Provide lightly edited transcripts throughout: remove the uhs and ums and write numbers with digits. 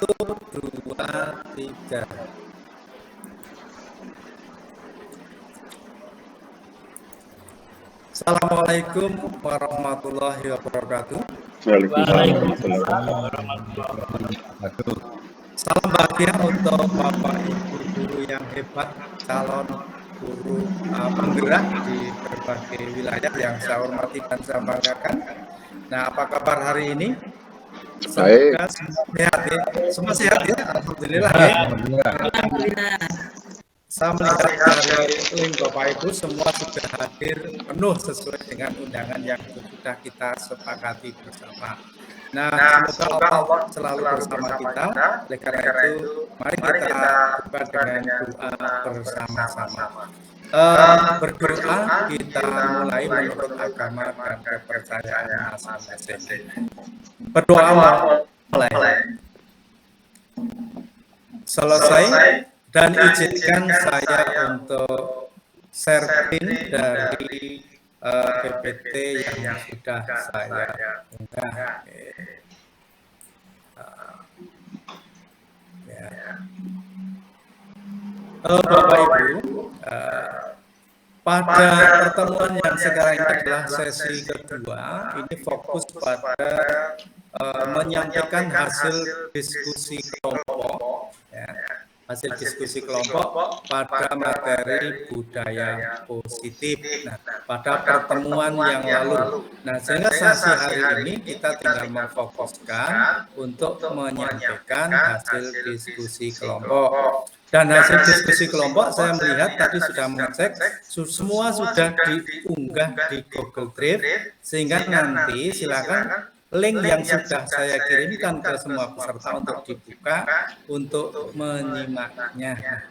2, 3. Assalamualaikum warahmatullahi wabarakatuh. Waalaikumsalam warahmatullahi wabarakatuh. Salam bahagia untuk Bapak Ibu guru yang hebat, calon guru penggerak di berbagai wilayah yang saya hormati dan saya banggakan. Nah, apa kabar hari ini? Semoga semua sehat ya. Semua sehat ya. Alhamdulillah ya. Alhamdulillah. Saya melihat dari link Bapak Ibu semua sudah hadir penuh sesuai dengan undangan yang sudah kita sepakati bersama. Nah, semoga Allah selalu bersama kita. Oleh karena itu, mari kita buka dengan doa bersama-sama. Berdoa kita mulai menurut agama dan kepercayaan masing-masing. Berdoa mulai. Selesai dan izinkan saya untuk share pin dari PPT yang sudah saya unggah. Bapak Ibu, pada pertemuan yang sekarang ini adalah sesi kedua, ini fokus pada menyampaikan hasil diskusi kelompok, ya, hasil diskusi kelompok pada materi budaya positif. Nah, pada pertemuan yang lalu. Nah, sehingga sesi hari ini kita tinggal memfokuskan untuk menyampaikan hasil diskusi kelompok. Dan hasil diskusi kelompok saya melihat tadi sudah mengecek semua sudah diunggah di Google Drive, sehingga nanti silakan link yang sudah saya kirimkan ke semua peserta untuk dibuka untuk menyimaknya.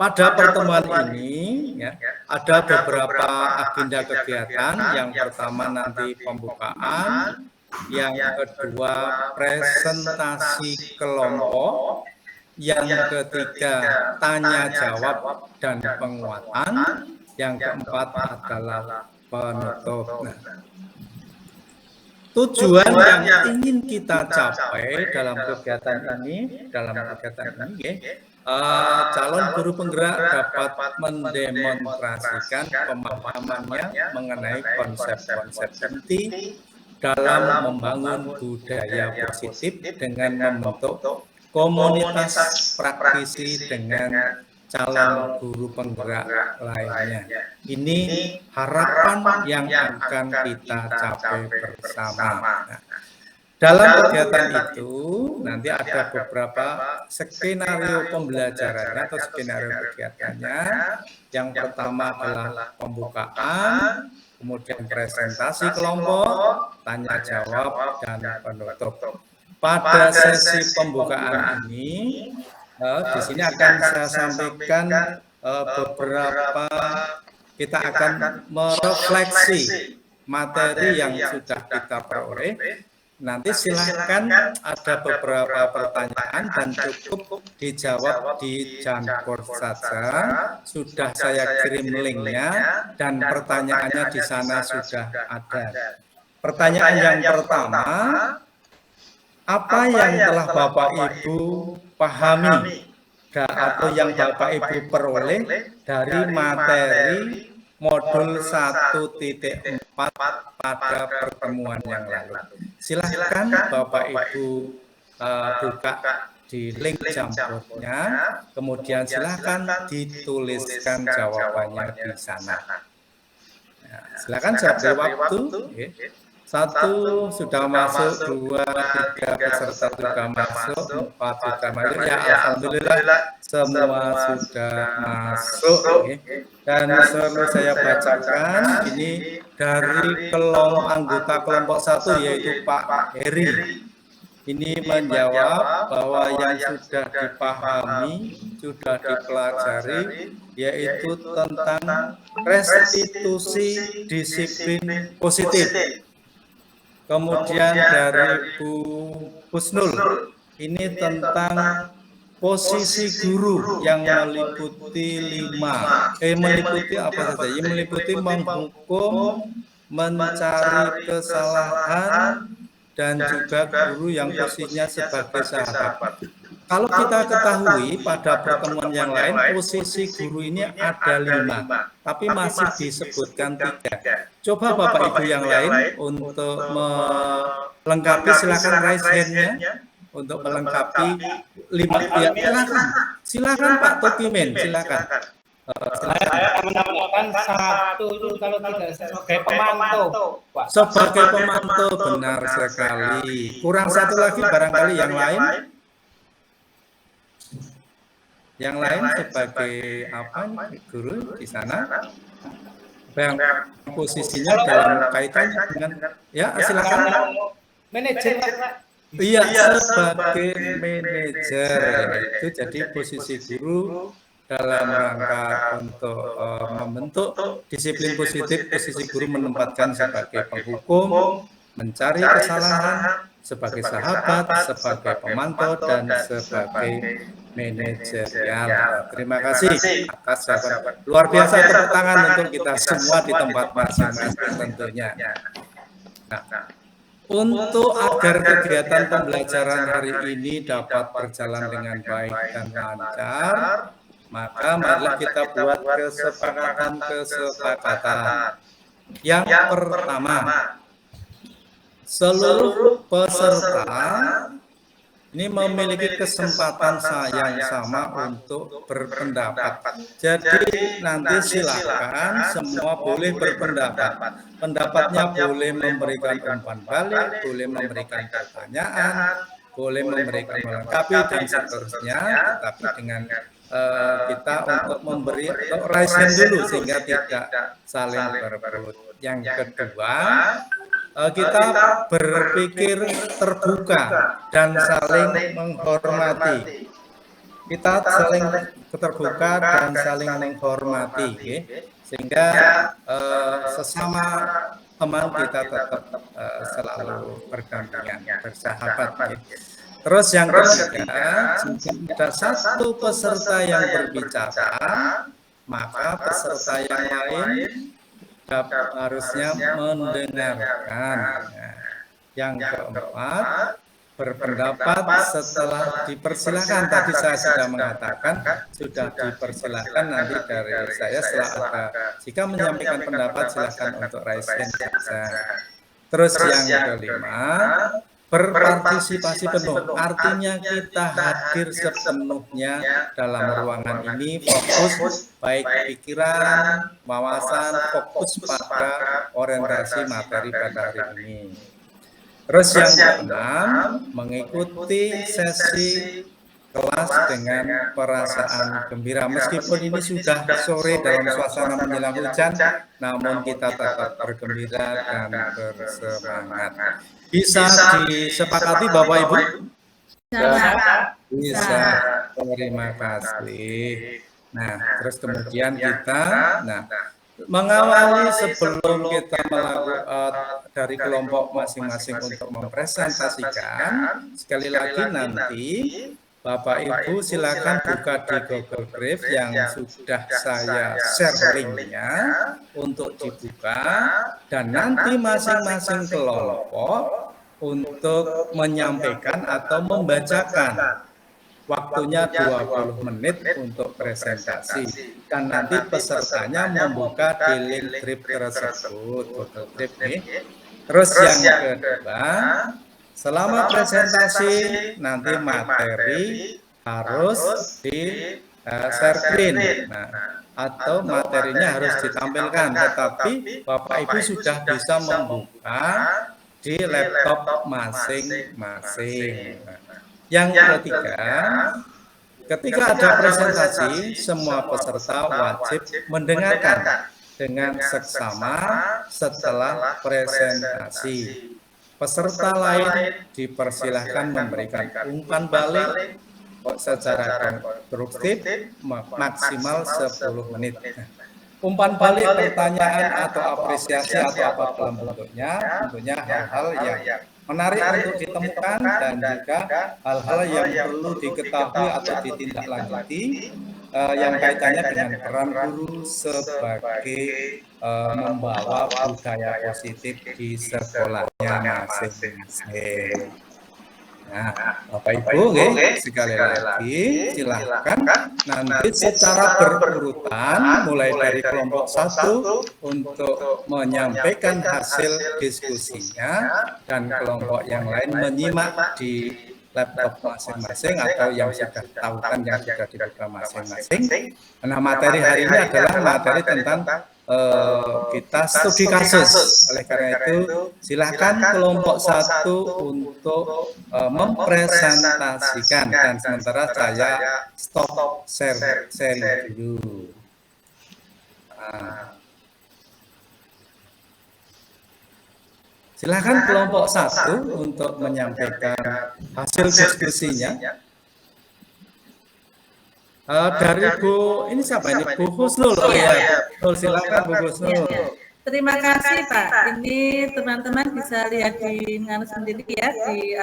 Pada pertemuan ini ya, ada beberapa agenda kegiatan. Yang pertama nanti pembukaan, yang kedua presentasi kelompok, yang ketiga tanya jawab dan penguatan, yang keempat adalah penutup. Nah, tujuan yang ingin kita capai dalam kegiatan ini, calon guru penggerak dapat mendemonstrasikan pemahamannya mengenai konsep-konsep inti dalam membangun budaya positif dengan membentuk komunitas praktisi dengan calon guru penggerak lainnya. Ini harapan yang akan kita capai bersama. Nah, dalam kegiatan itu nanti ada beberapa skenario pembelajarannya atau skenario kegiatannya. Yang pertama adalah pembukaan, kemudian presentasi kelompok, tanya jawab, dan penutup. Pada sesi pembukaan ini, di sini akan saya sampaikan beberapa, kita akan merefleksi materi yang sudah kita peroleh. Nanti silahkan ada beberapa pertanyaan dan cukup dijawab di Jamboard saja. Sudah saya kirim linknya dan pertanyaannya di sana sudah ada. Pertanyaan yang pertama, apa yang telah Bapak Ibu pahami atau yang Bapak Ibu peroleh dari materi modul 1.4 pada pertemuan yang lalu? Silahkan Bapak Ibu buka di link Jamboardnya, kemudian silahkan dituliskan jawabannya di sana. Nah, silahkan saya beri waktu. Satu sudah masuk, 2, 3 peserta sudah masuk, 4 sudah masuk. Ya, alhamdulillah semua sudah masuk. Dan selalu saya bacakan ini dari anggota kelompok 1 yaitu Pak Heri. Ini menjawab bahwa yang sudah dipahami, sudah dipelajari, yaitu tentang restitusi disiplin positif. Kemudian dari Bu Husnul, ini tentang posisi guru yang meliputi meliputi apa saja? Yang meliputi menghukum, mencari kesalahan, dan juga guru yang posisinya sebagai sahabat. Kalau kita ketahui pada pertemuan yang lain posisi guru ini ada 5, tapi masih disebutkan 3. Coba Bapak Ibu yang lain untuk melengkapi, silakan raise hand-nya untuk melengkapi 5. Ya, silakan Pak Topimen, silakan. Saya menambahkan 1 itu kalau tidak sebagai pemantau, Pak. Sebagai pemantau, benar sekali. Kurang 1 lagi barangkali yang lain. Yang lain sebagai apa nih, guru di sana? Yang posisinya dalam kaitannya dengan, ya silakan. Manajer, Pak. Iya, sebagai manajer, itu jadi posisi guru dalam rangka untuk membentuk disiplin positif. Posisi guru menempatkan sebagai penghukum, mencari kesalahan, sebagai sahabat, sebagai pemantau, dan sebagai manajerial. Terima kasih atas jawaban luar biasa. Tepuk tangan untuk kita semua di tempat masing-masing tentunya. Nah, untuk agar kegiatan pembelajaran hari ini dapat berjalan dengan baik dan lancar, maka marilah kita buat kesepakatan. Yang pertama, seluruh peserta ini memiliki kesempatan yang sama untuk berpendapat. Jadi nanti silakan semua boleh berpendapat. Pendapatnya boleh memberikan umpan balik, boleh memberikan pertanyaan, boleh memberikan melengkapi dan seterusnya. Tetapi dengan kita untuk memberi raise hand dulu sehingga tidak saling berebut. Yang kedua, kita berpikir terbuka dan saling menghormati. Kita saling terbuka dan saling menghormati, sehingga sesama teman kita tetap selalu berdampingan, bersahabat. Terus yang ketiga, jika ada satu peserta yang berbicara, maka peserta yang lain harusnya mendengarkan. Yang keempat, berpendapat setelah dipersilakan. Tadi saya sudah mengatakan, sudah dipersilakan nanti dari saya setelah ada. Jika menyampaikan pendapat, silakan untuk raise hand saja. Terus yang kelima, berpartisipasi penuh, artinya kita hadir sepenuhnya dalam ruangan ini, fokus baik pikiran, wawasan, fokus pada orientasi materi pada hari ini. Terus yang keenam, mengikuti sesi kelas dengan perasaan gembira. Meskipun ini sudah sore dalam suasana menjelang hujan, namun kita tetap bergembira dan bersemangat. Bisa disepakati Bapak Ibu? Bisa. Terima kasih. Nah, terus kemudian kita, mengawali sebelum kita melakukan dari kelompok masing-masing untuk mempresentasikan, sekali lagi nanti Bapak Ibu silakan buka di Google Drive yang sudah saya share linknya untuk dibuka, dan nanti masing-masing kelompok untuk menyampaikan atau membacakan. Waktunya 20 menit untuk presentasi, dan nanti pesertanya membuka di link Drive tersebut, Google Drive nih. Terus yang kedua, selama presentasi nanti materi harus di share screen, atau materinya harus ditampilkan, tetapi Bapak Ibu sudah bisa membuka di laptop masing-masing. Yang ketiga, ketika ada presentasi, semua peserta wajib mendengarkan dengan seksama setelah presentasi. Peserta lain dipersilahkan memberikan umpan balik secara konstruktif maksimal 10 menit. Umpan balik, pertanyaan atau apresiasi atau apapun bentuknya, tentunya hal-hal yang menarik untuk ditemukan dan juga hal-hal yang perlu diketahui atau ditindaklanjuti yang kaitannya dengan peran guru sebagai membawa budaya positif di sekolahnya masing-masing. Nah, Bapak Ibu, sekali lagi silahkan nanti secara berurutan mulai dari kelompok 1 untuk menyampaikan hasil diskusinya dan kelompok yang lain menyimak di laptop masing-masing atau yang sudah tahu kan yang sudah dibuka masing-masing. Nah, materi hari ini adalah materi tentang kita studi kasus. Oleh karena itu, silakan kelompok 1 untuk mempresentasikan dan sementara saya stop sharing dulu. Silakan kelompok 1 untuk menyampaikan hasil diskusinya. Dari Bu, ini siapa ini? Bu Husnul. Oh ya, silakan Bu Husnul. Terima kasih Pak. Ini teman-teman bisa lihat di mana sendiri ya di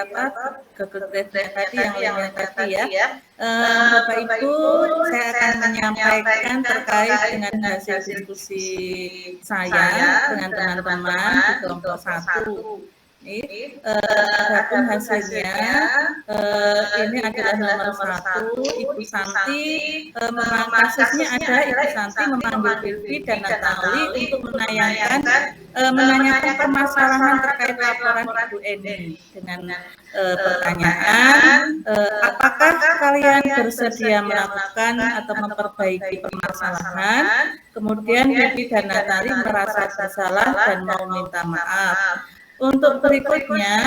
Google Drive tadi yang lainnya tadi ya. Bapak Ibu, saya akan menyampaikan terkait dengan hasil diskusi saya dengan teman-teman di kelompok 1. Adapun hasilnya ini adalah nomor 1, Ibu Santi, kasusnya ada Ibu Santi memanggil Vivi dan Natali untuk menanyakan permasalahan terkait laporan Ibu Eni dengan pertanyaan, apakah kalian bersedia melakukan atau memperbaiki permasalahan? Kemudian Vivi dan Natali merasa bersalah dan mau minta maaf. Untuk berikutnya,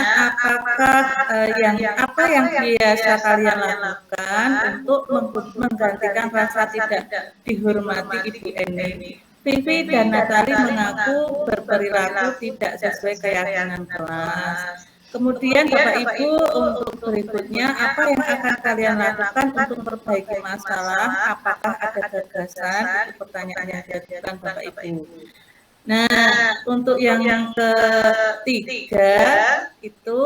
apa yang biasa kalian lakukan untuk menggantikan rasa tidak dihormati Ibu Eni? Vivi dan Natali mengaku berperilaku tidak sesuai keyakinan kelas. Kemudian Bapak Ibu, untuk berikutnya, apa yang akan kalian lakukan untuk memperbaiki masalah? Apakah ada gagasan? Itu pertanyaan yang diajukan Bapak Ibu. Nah, untuk yang ketiga itu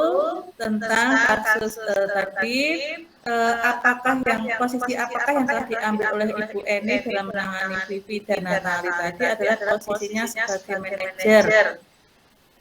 tentang kasus tadi, posisi apakah yang telah diambil oleh Ibu Eni dalam menangani Vivi dan Natali tadi adalah posisinya sebagai manajer.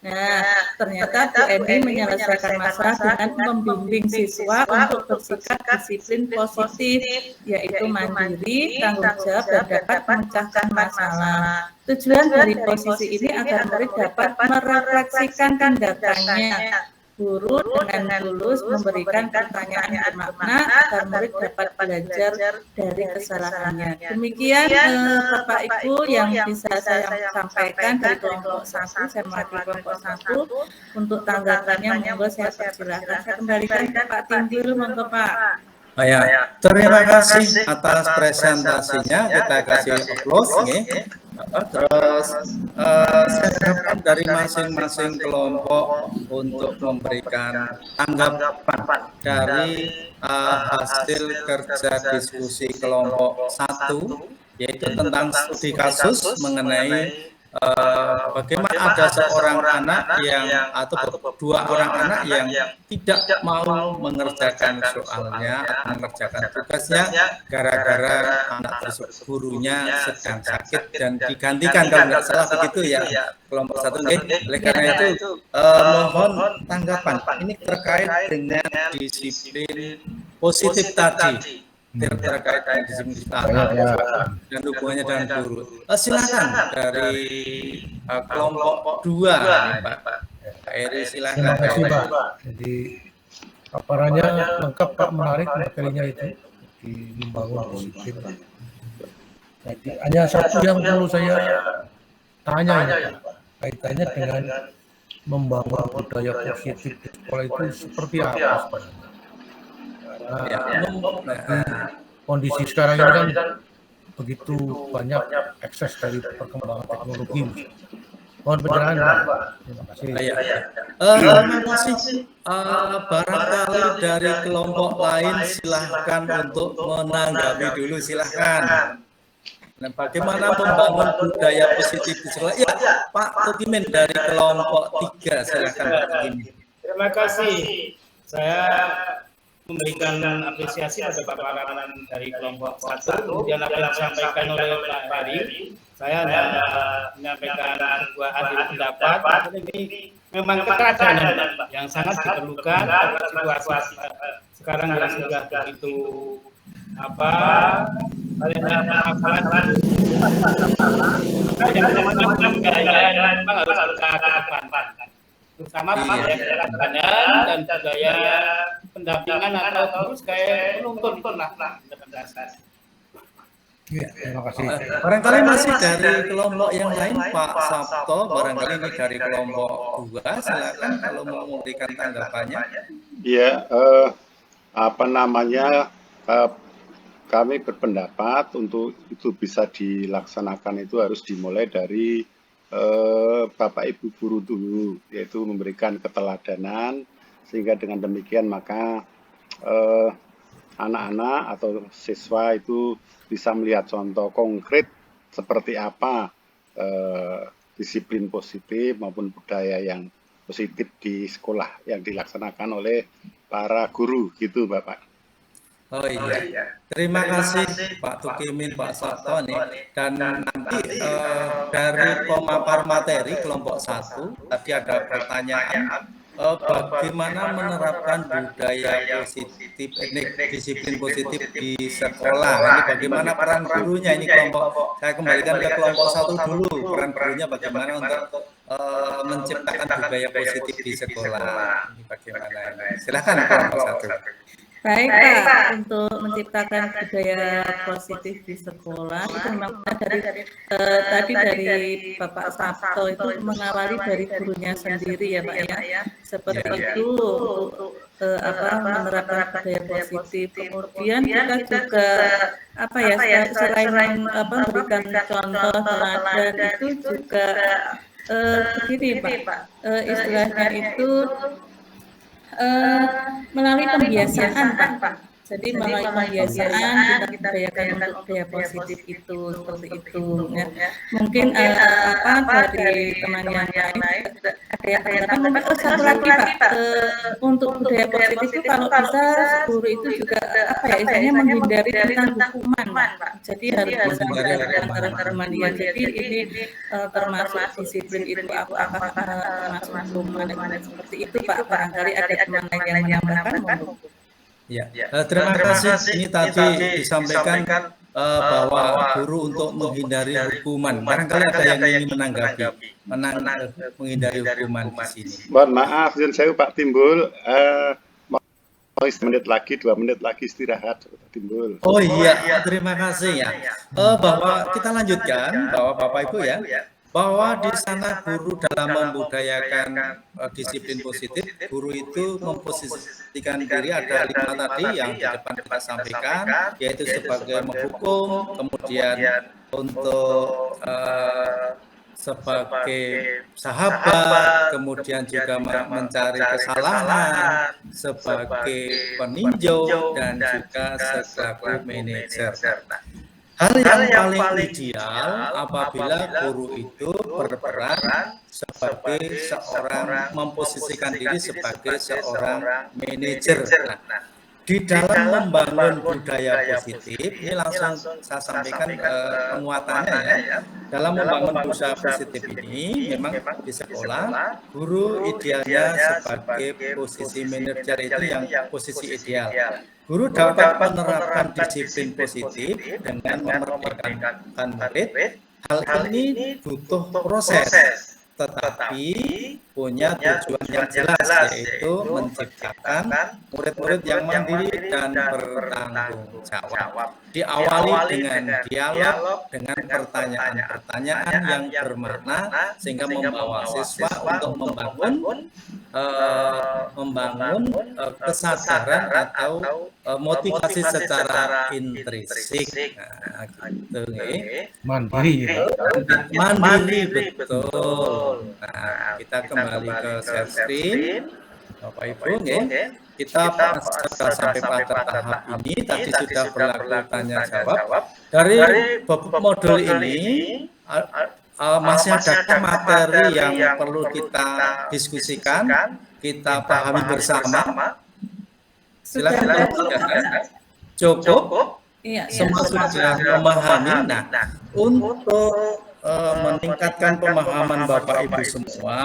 Nah, ternyata Bu Eni menyelesaikan masalah dengan membimbing siswa untuk bersikap disiplin positif, yaitu mandiri, tanggung jawab, dan dapat memecahkan masalah. Tujuan dari posisi ini agar murid dapat merefleksikan tindakannya. Guru dengan tulus memberikan pertanyaan bermakna agar murid dapat belajar dari kesalahannya. Demikian Bapak Ibu yang bisa saya sampaikan dari kelompok 1, saya mewakili kelompok 1. Untuk tanggapannya monggo saya persilahkan. Saya kembalikan ke Pak Timbul, monggo Pak. Terima kasih atas presentasinya. Kita kasih applause Terus saya harapkan dari masing-masing kelompok untuk memberikan tanggapan dari hasil kerja diskusi kelompok 1, yaitu tentang studi kasus mengenai bagaimana ada seorang anak atau 2 orang anak yang tidak mau mengerjakan soalnya atau mengerjakan tugasnya gara-gara anak tersebut gurunya sedang sakit dan digantikan, kalau nggak salah begitu ya kelompok 1. Oleh karena itu mohon tanggapan ini terkait dengan disiplin positif tadi, terkait dengan disiplin dan hubungannya dengan guru. Silakan dari kelompok 2 nih Pak Eri, silakan. Terima kasih Pak. Jadi paparannya lengkap Pak, menarik materinya itu di membangun disiplin. Jadi hanya satu yang perlu saya tanya ini Pak, kaitannya dengan membangun budaya positif di sekolah itu seperti apa Pak? Kondisi sekarang ini kan begitu banyak akses dari perkembangan teknologi. Mohon pencerahan Pak. Terima kasih. Terima kasih. Barangkali dari kelompok lain silahkan untuk menanggapi dulu, silahkan. Nah, bagaimana membangun budaya positif di sekolah? Ya, Pak Tukimin dari kelompok 3, silahkan Pak Tukimin. Terima kasih. Saya memberikan apresiasi pada paparan dari kelompok 1, kemudian apa yang disampaikan oleh Pak Hari. Saya menyampaikan sebuah adil pendapat, ini memang keteladanan Pak, yang sangat diperlukan pada situasi sekarang yang sudah begitu memang harus kita kedepankan, terutama budaya keteladanan dan budaya pendampingan atau terus kayak penuntun lah. Ya, terima kasih. Barangkali masih dari kelompok yang lain, Pak Sabto, barangkali ini dari kelompok 2, silakan kalau mau memberikan tanggapannya. Iya, kami berpendapat untuk itu bisa dilaksanakan itu harus dimulai dari Bapak Ibu guru dulu, yaitu memberikan keteladanan, sehingga dengan demikian maka anak-anak atau siswa itu bisa melihat contoh konkret seperti apa disiplin positif maupun budaya yang positif di sekolah yang dilaksanakan oleh para guru, gitu Bapak. Oh iya, terima kasih Pak Tukimin, Pak Sabto nih. Dan nanti dari pemapar materi kelompok 1 tadi ada pertanyaan bagaimana menerapkan budaya positif, disiplin positif di sekolah. Ini bagaimana peran gurunya, ini kelompok, saya kembalikan ke kelompok 1 dulu, peran gurunya bagaimana untuk menciptakan budaya positif di sekolah. Ini bagaimana ini? Silakan kelompok 1. Baik Pak, untuk menciptakan budaya positif di sekolah itu memang tadi dari Bapak Sabto itu mengawali dari gurunya sendiri ya Pak ya, seperti itu untuk menerapkan budaya positif. Kemudian kita juga selain memberikan contoh teladan itu juga begini Pak, istilahnya itu melalui pembiasaan Pak. Jadi melalui pembiasaan kita budayakan untuk budaya positif itu seperti itu. Ya. Mungkin dari teman yang lain ada yang mengatakan satu lagi Pak, untuk budaya positif itu kalau bisa guru itu juga istilahnya menghindari tentang hukuman Pak. Jadi harus bisa menghindari hukuman dia. Jadi ini termasuk disiplin itu apakah termasuk hukuman seperti itu Pak. Barangkali ada teman lain yang menambahkan. Ya, terima kasih. Ini tadi disampaikan bahwa guru untuk menghindari hukuman. Barangkali ada yang ingin menanggapi menghindari hukuman di sini. Mohon maaf, saya Pak Timbul, mau 2 menit lagi istirahat Timbul. Oh iya, terima kasih ya. Bahwa kita lanjutkan, bahwa Bapak Ibu ya, bahwa di sana guru dalam membudayakan disiplin positif, guru itu memposisikan diri ada 5 tadi yang di depan kita sampaikan, yaitu sebagai menghukum, kemudian untuk sebagai sahabat, kemudian juga mencari kesalahan, sebagai peninjau, dan juga selaku manajer. Hal yang paling ideal apabila guru itu berperan sebagai seorang, memposisikan diri sebagai seorang manajer. Nah, di dalam membangun budaya positif, ini langsung saya sampaikan penguatannya ya. Dalam membangun budaya positif ini, memang di sekolah, guru idealnya sebagai posisi manajer itu yang posisi ideal. Guru dapat menerapkan disiplin positif dengan memerdekakan murid. Hal ini butuh proses, tetapi punya tujuan yang jelas, yaitu menciptakan murid-murid yang mandiri dan bertanggung jawab. Diawali dengan dialog, dengan pertanyaan-pertanyaan yang bermakna, sehingga membawa siswa untuk membangun kesadaran atau motivasi secara intrinsik. Nah, gitu nih. Mandiri betul. Nah, kita kembali ke share screen, Bapak Ibu, kita sudah sampai pada tahap ini. Tadi sudah berlaku tanya jawab. Dari modul ini masih adakah materi yang perlu kita diskusikan, kita pahami bersama? Silakan kalau tidak cukup. Iya, Semua sudah memahami. Nah, untuk meningkatkan pemahaman Bapak Ibu semua,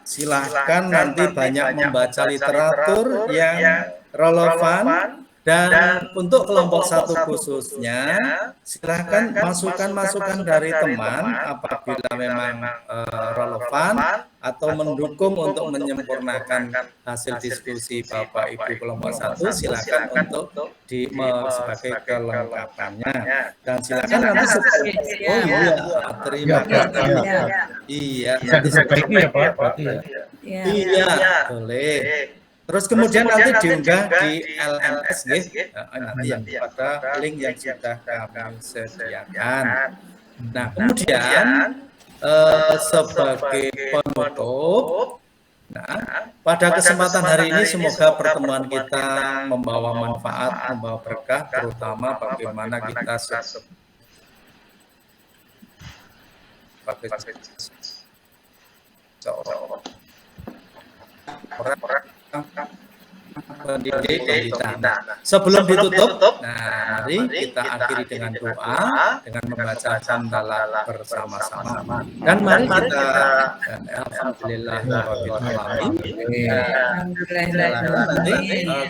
silahkan nanti banyak membaca literatur yang relevan, dan untuk kelompok 1 khususnya, silahkan masukan-masukan dari teman apabila memang relevan atau mendukung untuk menyempurnakan hasil diskusi Bapak Ibu kelompok 1, silakan untuk sebagai kelengkapannya. Dan silakan nanti terima kasih. Iya, Bisa diperbaiki ya Pak, berarti ya. Iya, boleh. Terus kemudian nanti diunggah di LMS, nanti yang pada link yang sudah kami sediakan. Nah, kemudian sebagai penutup, pada kesempatan hari ini semoga pertemuan kita membawa manfaat, membawa berkah, terutama bagaimana kita sebagai seorang pendidik kita. Sebelum ditutup, mari kita akhiri dengan doa, dengan membaca hamdalah bersama-sama. Dan mari kita alhamdulillahirobbilalamin.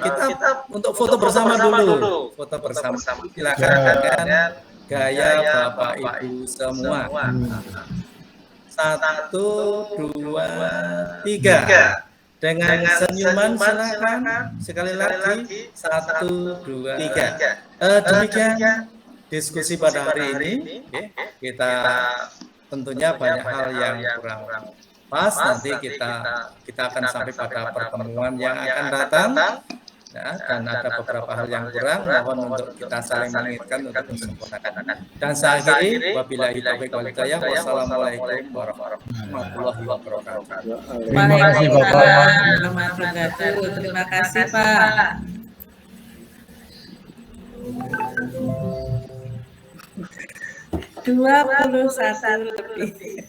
Kita untuk foto bersama dulu. Foto bersama. Silakan dengan gaya Bapak Ibu semua. 1, 2, 3. Dengan senyuman silakan sekali lagi 1, 2, 3. Demikian diskusi pada hari ini. Kita tentunya banyak hal yang kurang pas. Nanti kita akan sampai pada pertemuan yang akan datang. Dan ada beberapa hal yang kurang, mohon untuk kita saling mengingatkan untuk disempurnakan. Dan saya akhiri, wabillahi taufiq wal hidayah, wassalamualaikum warahmatullahi wabarakatuh. Terima kasih Bapak. Terima kasih Pak. 21 lebih.